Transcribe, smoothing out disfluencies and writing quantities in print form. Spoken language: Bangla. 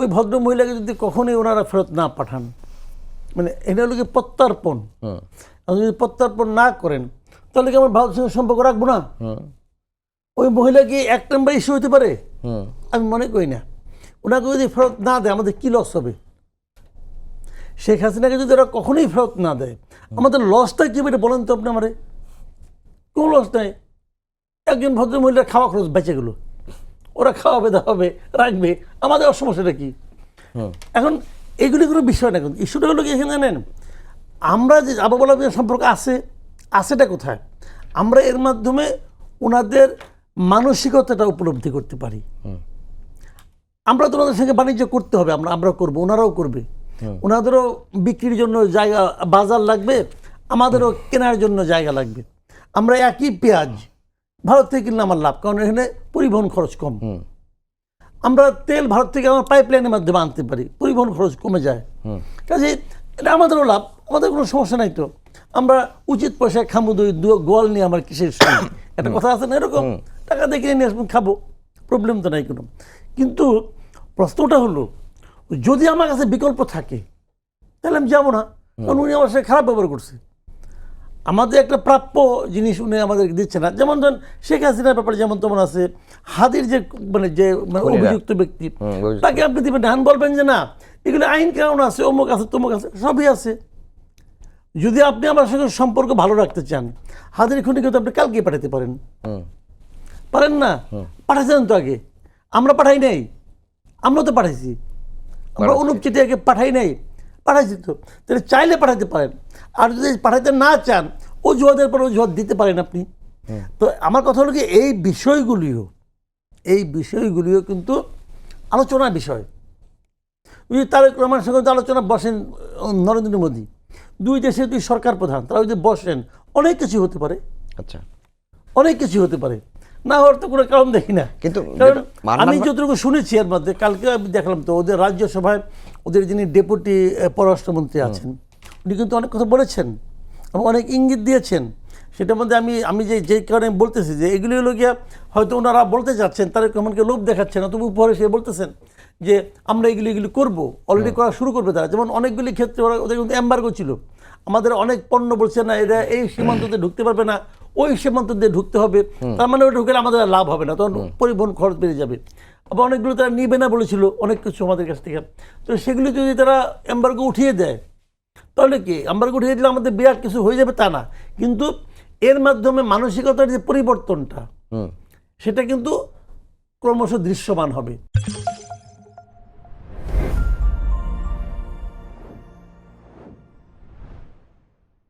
ওই ভদ্র মহিলাকে যদি কখনোই ওনারা ফেরত না পাঠান, মানে এটা হলো কি প্রত্যর্পণ, যদি প্রত্যর্পণ না করেন তাহলে কি আমরা ভারতের সঙ্গে সম্পর্ক রাখবো না? ওই মহিলা কি এক নম্বর ইস্যু হতে পারে? আমি মনে করি না। ওনাকে যদি ফেরত না দেয় আমাদের কি লস হবে? শেখ হাসিনাকে যদি ওরা কখনোই ফেরত না দেয় আমাদের লসটা কি হবে বলেন তো আপনি আমারে? কোনো লস নাই। একজন ভদ্র মহিলার খাওয়া খরচ বেঁচে গেল, ওরা খাওয়াবে দাওয়াবে রাখবে, আমাদের সমস্যাটা কি? এখন এগুলি কোনো বিষয় না। কিন্তু ইস্যুটা হলো কি এখানে জানেন, আমরা যে আবার বলা সম্পর্ক আছেটা কোথায়? আমরা এর মাধ্যমে ওনাদের মানসিকতাটা উপলব্ধি করতে পারি। আমরা তো ওনাদের সঙ্গে বাণিজ্য করতে হবে, আমরা করবো, ওনারাও করবে। ওনাদেরও বিক্রির জন্য জায়গা বাজার লাগবে, আমাদেরও কেনার জন্য জায়গা লাগবে। আমরা একই পেঁয়াজ ভারত থেকে কিনলে আমার লাভ, কারণ এখানে পরিবহন খরচ কম। আমরা তেল ভারত থেকে আমার পাইপলাইনের মাধ্যমে আনতে পারি, পরিবহন খরচ কমে যায়। কাজে এটা আমাদেরও লাভ, আমাদের কোনো সমস্যা নাই। তো আমরা উচিত পয়সায় খামো, গোয়াল নিয়ে আমার কিসের সঙ্গে একটা কথা আছে না, এরকম টাকা দিয়ে কিনে নিয়ে আসবেন, খাবো, প্রবলেম তো নাই কোনো। কিন্তু প্রশ্নটা হলো যদি আমার কাছে বিকল্প থাকে তাহলে আমি যাবো না, কারণ উনি আমার সাথে খারাপ ব্যবহার করছে। আমাদের একটা প্রাপ্য জিনিস উনি আমাদেরকে দিচ্ছে না। যেমন ধরেন শেখ হাসিনার ব্যাপারে যেমন তেমন আছে, হাদির যে যে অভিযুক্ত ব্যক্তি তাকে আপনি দিবেন, ধান বলবেন যে না এগুলো আইন কানুন আছে, অমুক আছে তমুক আছে, সবই আছে। যদি আপনি আমার সঙ্গে সম্পর্ক ভালো রাখতে চান, হাদির খুনিকে তো আপনি কালকে পাঠাতে পারেন, পারেন না? পাঠাচ্ছেন তো আগে, আমরা পাঠাই নাই, আমরা তো পাঠাইছি। আমরা অনুপ চেটিয়াকে পাঠাই নাই, পাঠাইছি তো। তাহলে চাইলে পাঠাতে পারেন, আর যদি পাঠাতে না চান অজুহাতের পর অজুহাত দিতে পারেন আপনি। তো আমার কথা হলো কি এই বিষয়গুলিও কিন্তু আলোচনার বিষয়। তারেক রহমানের সঙ্গে আলোচনা বসেন নরেন্দ্র মোদী, দুই দেশে দুই সরকার প্রধান, তারা যদি বসেন অনেক কিছু হতে পারে। আচ্ছা, অনেক কিছু হতে পারে, না হওয়ার তো কোনো কারণ দেখি না। কিন্তু আমি যতটুকু শুনেছি এর মধ্যে, কালকে আমি দেখলাম তো ওদের রাজ্যসভায় ওদের যিনি ডেপুটি পররাষ্ট্রমন্ত্রী আছেন উনি কিন্তু অনেক কথা বলেছেন এবং অনেক ইঙ্গিত দিয়েছেন। সেটার মধ্যে আমি যে কারণে বলতেছি যে এগুলি হলো গিয়া হয়তো ওনারা বলতে চাচ্ছেন, তারেক রহমানকে লোভ দেখাচ্ছেন, তবু পরে সে বলতেছেন যে আমরা এগুলি করবো, অলরেডি করা শুরু করবে তারা। যেমন অনেকগুলি ক্ষেত্রে ওদের কিন্তু এম্বার্গো ছিল, আমাদের অনেক পণ্য বলছে না এরা এই সীমান্ত দিয়ে ঢুকতে পারবে না, ওই সীমান্ত দিয়ে ঢুকতে হবে, তার মানে ওই ঢুকলে আমাদের লাভ হবে না, তখন পরিবহন খরচ বেড়ে যাবে। আবার অনেকগুলো তারা নিবে না বলেছিল অনেক কিছু আমাদের কাছ থেকে। তো সেগুলি যদি তারা এম্বার্গো উঠিয়ে দেয় তাহলে কি এম্বার্গো উঠিয়ে দিলে আমাদের বিরাট কিছু হয়ে যাবে তা না, কিন্তু এর মাধ্যমে মানসিকতার যে পরিবর্তনটা সেটা কিন্তু ক্রমশ দৃশ্যমান হবে।